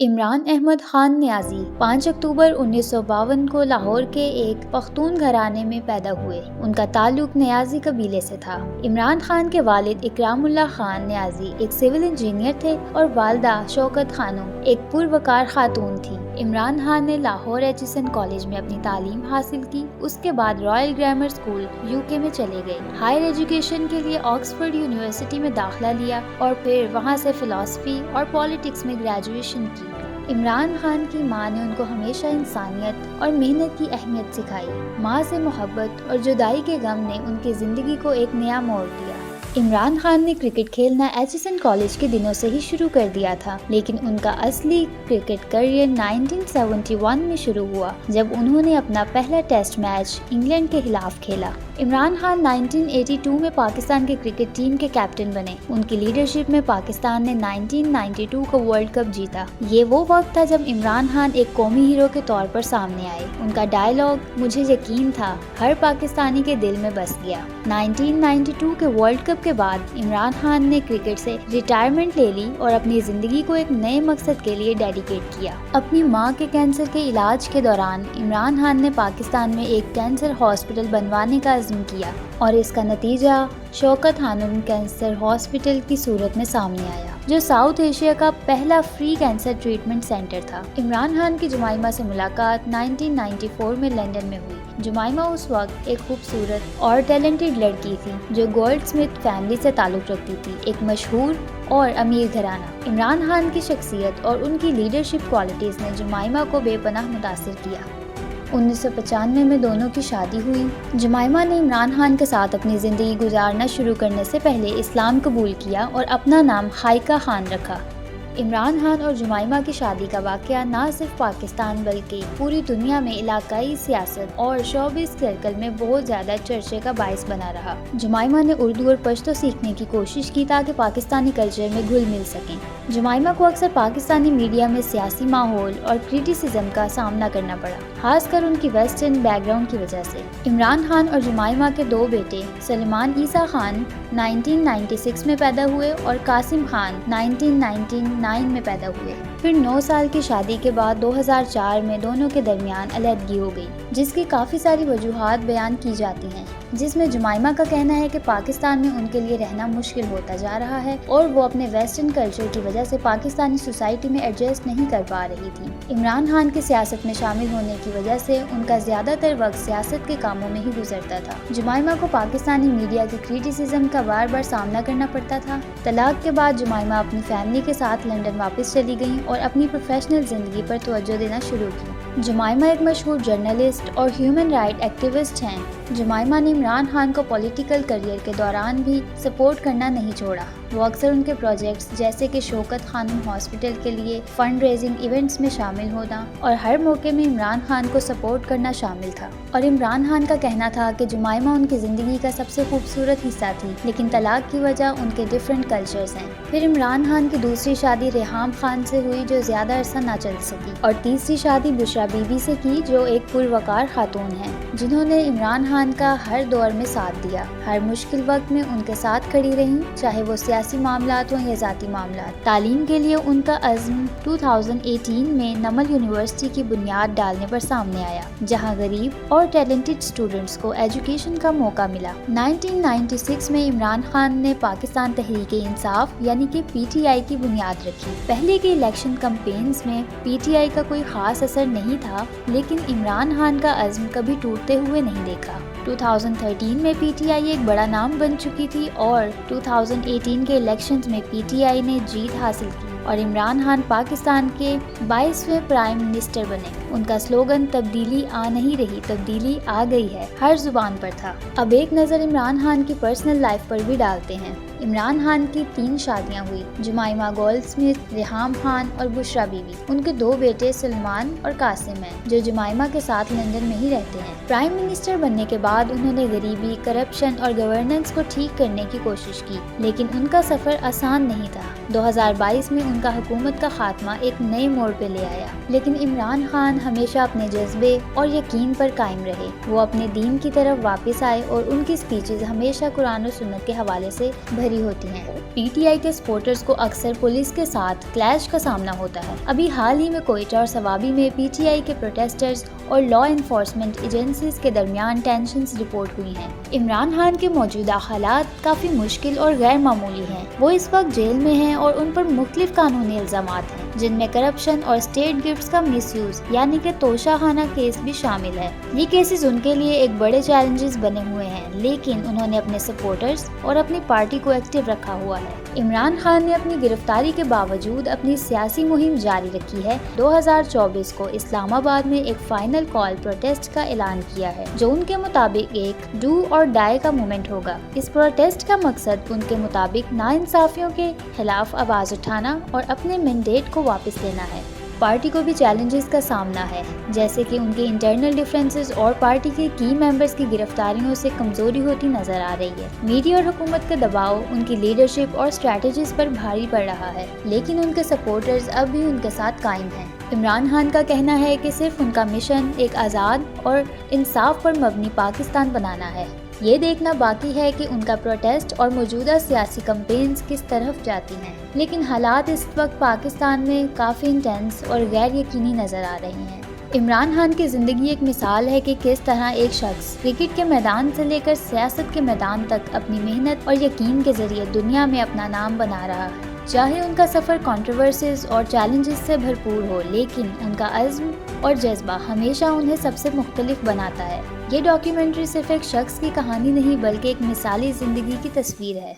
عمران احمد خان نیازی 5 اکتوبر 1952 کو لاہور کے ایک پختون گھرانے میں پیدا ہوئے۔ ان کا تعلق نیازی قبیلے سے تھا۔ عمران خان کے والد اکرام اللہ خان نیازی ایک سول انجینئر تھے اور والدہ شوکت خانم ایک پروقار خاتون تھی۔ عمران خان نے لاہور ایچسن کالج میں اپنی تعلیم حاصل کی۔ اس کے بعد رائل گرامر اسکول UK میں چلے گئے۔ ہائر ایجوکیشن کے لیے آکسفورڈ یونیورسٹی میں داخلہ لیا اور پھر وہاں سے فلسفی اور پالیٹکس میں گریجویشن کی۔ عمران خان کی ماں نے ان کو ہمیشہ انسانیت اور محنت کی اہمیت سکھائی۔ ماں سے محبت اور جدائی کے غم نے ان کی زندگی کو ایک نیا موڑ دیا۔ عمران خان نے کرکٹ کھیلنا ایچسن کالج کے دنوں سے ہی شروع کر دیا تھا، لیکن ان کا اصلی کرکٹ کیریئر 1971 میں شروع ہوا جب انہوں نے اپنا پہلا ٹیسٹ میچ انگلینڈ کے خلاف کھیلا۔ عمران خان 1982 میں پاکستان کے کرکٹ ٹیم کے کیپٹن بنے۔ ان کی لیڈرشپ میں پاکستان نے 1992 کو ورلڈ کپ جیتا۔ یہ وہ وقت تھا جب عمران خان ایک قومی ہیرو کے طور پر سامنے آئے۔ ان کا ڈائیلاگ "مجھے یقین تھا" ہر پاکستانی کے دل میں بس گیا۔ 1992 کے ورلڈ کپ کے بعد عمران خان نے کرکٹ سے ریٹائرمنٹ لے لی اور اپنی زندگی کو ایک نئے مقصد کے لیے ڈیڈیکیٹ کیا۔ اپنی ماں کے کینسر کے علاج کے دوران عمران خان نے پاکستان میں ایک کینسر ہاسپٹل بنوانے کا عزم کیا اور اس کا نتیجہ شوکت خانم کینسر ہاسپٹل کی صورت میں سامنے آیا، جو ساؤتھ ایشیا کا پہلا فری کینسر ٹریٹمنٹ سینٹر تھا۔ عمران خان کی جمائمہ سے ملاقات 1994 میں لندن میں ہوئی۔ جمائمہ اس وقت ایک خوبصورت اور ٹیلنٹڈ لڑکی تھی جو گولڈ سمتھ فیملی سے تعلق رکھتی تھی، ایک مشہور اور امیر گھرانہ۔ عمران خان کی شخصیت اور ان کی لیڈرشپ کوالٹیز نے جمائمہ کو بے پناہ متاثر کیا۔ 1995 میں دونوں کی شادی ہوئی۔ جمائمہ نے عمران خان کے ساتھ اپنی زندگی گزارنا شروع کرنے سے پہلے اسلام قبول کیا اور اپنا نام خائقہ خان رکھا۔ عمران خان اور جمائمہ کی شادی کا واقعہ نہ صرف پاکستان بلکہ پوری دنیا میں علاقائی سیاست اور شوبز سرکل میں بہت زیادہ چرچے کا باعث بنا رہا۔ جمائمہ نے اردو اور پشتو سیکھنے کی کوشش کی تاکہ پاکستانی کلچر میں گھل مل سکیں۔ جمائمہ کو اکثر پاکستانی میڈیا میں سیاسی ماحول اور کرٹیسزم کا سامنا کرنا پڑا، خاص کر ان کی ویسٹرن بیک گراؤنڈ کی وجہ سے۔ عمران خان اور جمائمہ کے دو بیٹے سلمان عیسیٰ خان 1996 میں پیدا ہوئے اور قاسم خان 1999 میں پیدا ہوئے۔ پھر 9 سال کی شادی کے بعد 2004 میں دونوں کے درمیان علیحدگی ہو گئی، جس کی کافی ساری وجوہات بیان کی جاتی ہیں، جس میں جمائمہ کا کہنا ہے کہ پاکستان میں ان کے لیے رہنا مشکل ہوتا جا رہا ہے اور وہ اپنے ویسٹرن کلچر کی وجہ سے پاکستانی سوسائٹی میں ایڈجسٹ نہیں کر پا رہی تھی۔ عمران خان کی سیاست میں شامل ہونے کی وجہ سے ان کا زیادہ تر وقت سیاست کے کاموں میں ہی گزرتا تھا۔ جمائمہ کو پاکستانی میڈیا کی کرٹیسزم کا بار بار سامنا کرنا پڑتا تھا۔ طلاق کے بعد جمائمہ اپنی فیملی کے ساتھ لندن واپس چلی گئیں اور اپنی پروفیشنل زندگی پر توجہ دینا شروع کی۔ جمائمہ ایک مشہور جرنلسٹ اور ہیومن رائٹ ایکٹیوسٹ ہیں۔ جمائمہ نے عمران خان کو پولیٹیکل کیریئر کے دوران بھی سپورٹ کرنا نہیں چھوڑا۔ وہ اکثر ان کے پروجیکٹس جیسے کہ شوکت خانم ہاسپٹل کے لیے فنڈ ریزنگ ایونٹس میں شامل ہونا اور ہر موقع میں عمران خان کو سپورٹ کرنا شامل تھا۔ اور عمران خان کا کہنا تھا کہ جمائمہ ان کی زندگی کا سب سے خوبصورت حصہ تھی، لیکن طلاق کی وجہ ان کے ڈیفرنٹ کلچرز ہیں۔ پھر عمران خان کی دوسری شادی ریحام خان سے ہوئی جو زیادہ عرصہ نہ چل سکی، اور تیسری شادی بشرا بی بی سے کی جو ایک پروقار خاتون ہیں، جنہوں نے عمران خان کا ہر دور میں ساتھ دیا، ہر مشکل وقت میں ان کے ساتھ کھڑی رہیں، چاہے وہ سیاسی معاملات ہوں یا ذاتی معاملات۔ تعلیم کے لیے ان کا عزم 2018 میں نمل یونیورسٹی کی بنیاد ڈالنے پر سامنے آیا، جہاں غریب اور ٹیلنٹڈ اسٹوڈنٹس کو ایجوکیشن کا موقع ملا۔ 1996 میں عمران خان نے پاکستان تحریک انصاف یعنی کہ PTI کی بنیاد رکھی۔ پہلے کے الیکشن کمپینز میں PTI کا کوئی خاص اثر نہیں تھا، لیکن عمران خان کا عزم کبھی ٹوٹتے ہوئے نہیں دیکھا۔ 2013 میں PTI ایک بڑا نام بن چکی تھی اور 2018 کے الیکشنز میں PTI نے جیت حاصل کی اور عمران خان پاکستان کے 22ویں پرائم منسٹر بنے۔ ان کا سلوگن "تبدیلی آ نہیں رہی، تبدیلی آ گئی ہے" ہر زبان پر تھا۔ اب ایک نظر عمران خان کی پرسنل لائف پر بھی ڈالتے ہیں۔ عمران خان کی 3 شادیاں ہوئی، Jemima gold Smith, Reham Khan اور بشرا بی بی۔ ان کے 2 بیٹے سلمان اور قاسم ہیں جو جمائمہ کے ساتھ لندن میں ہی رہتے ہیں۔ پرائم منسٹر بننے کے بعد انہوں نے غریبی، کرپشن اور گورننس کو ٹھیک کرنے کی کوشش کی، لیکن ان کا سفر آسان نہیں تھا۔ 2022 میں ان کا حکومت کا خاتمہ ایک نئے موڑ پہ لے آیا، لیکن عمران خان ہمیشہ اپنے جذبے اور یقین پر قائم رہے۔ وہ اپنے دین کی طرف واپس آئے اور ان کی سپیچز ہمیشہ قرآن و سنت کے حوالے سے بھری بھری ہوتی ہیں۔ پی ٹی آئی کے سپورٹرز کو اکثر پولیس کے ساتھ کلیش کا سامنا ہوتا ہے۔ ابھی حال ہی میں کوئٹہ اور سوابی میں پی ٹی آئی کے پروٹیسٹرز اور لا انفورسمنٹ ایجنسیز کے درمیان ٹینشنز رپورٹ ہوئی ہیں۔ عمران خان کے موجودہ حالات کافی مشکل اور غیر معمولی ہیں۔ وہ اس وقت جیل میں ہیں اور ان پر مختلف قانونی الزامات ہیں، جن میں کرپشن اور اسٹیٹ گفٹس کا مس یوز یعنی کہ توشہ خانہ کیس بھی شامل ہے۔ یہ کیسز ان کے لیے ایک بڑے چیلنجز بنے ہوئے ہیں، لیکن انہوں نے اپنے سپورٹرز اور اپنی پارٹی کو ایکٹیو رکھا ہوا ہے۔ عمران خان نے اپنی گرفتاری کے باوجود اپنی سیاسی مہم جاری رکھی ہے۔ 2024 کو اسلام آباد میں ایک فائنل کال پروٹیسٹ کا اعلان کیا ہے، جو ان کے مطابق ایک ڈو اور ڈائی کا مومنٹ ہوگا۔ اس پروٹیسٹ کا مقصد ان کے مطابق ناانصافیوں کے خلاف آواز اٹھانا اور اپنے مینڈیٹ کو واپس لینا ہے۔ پارٹی کو بھی چیلنجز کا سامنا ہے، جیسے کہ ان کے انٹرنل ڈیفرنسز اور پارٹی کے کی ممبرز کی گرفتاریوں سے کمزوری ہوتی نظر آ رہی ہے۔ میڈیا اور حکومت کا دباؤ ان کی لیڈرشپ اور اسٹریٹجیز پر بھاری پڑ رہا ہے، لیکن ان کے سپورٹرز اب بھی ان کے ساتھ قائم ہیں۔ عمران خان کا کہنا ہے کہ صرف ان کا مشن ایک آزاد اور انصاف پر مبنی پاکستان بنانا ہے۔ یہ دیکھنا باقی ہے کہ ان کا پروٹیسٹ اور موجودہ سیاسی کمپینز کس طرف جاتی ہیں، لیکن حالات اس وقت پاکستان میں کافی انٹینس اور غیر یقینی نظر آ رہے ہیں۔ عمران خان کی زندگی ایک مثال ہے کہ کس طرح ایک شخص کرکٹ کے میدان سے لے کر سیاست کے میدان تک اپنی محنت اور یقین کے ذریعے دنیا میں اپنا نام بنا رہا ہے۔ چاہے ان کا سفر کنٹروورسیز اور چیلنجز سے بھرپور ہو، لیکن ان کا عزم اور جذبہ ہمیشہ انہیں سب سے مختلف بناتا ہے۔ یہ ڈاکیومنٹری صرف ایک شخص کی کہانی نہیں بلکہ ایک مثالی زندگی کی تصویر ہے۔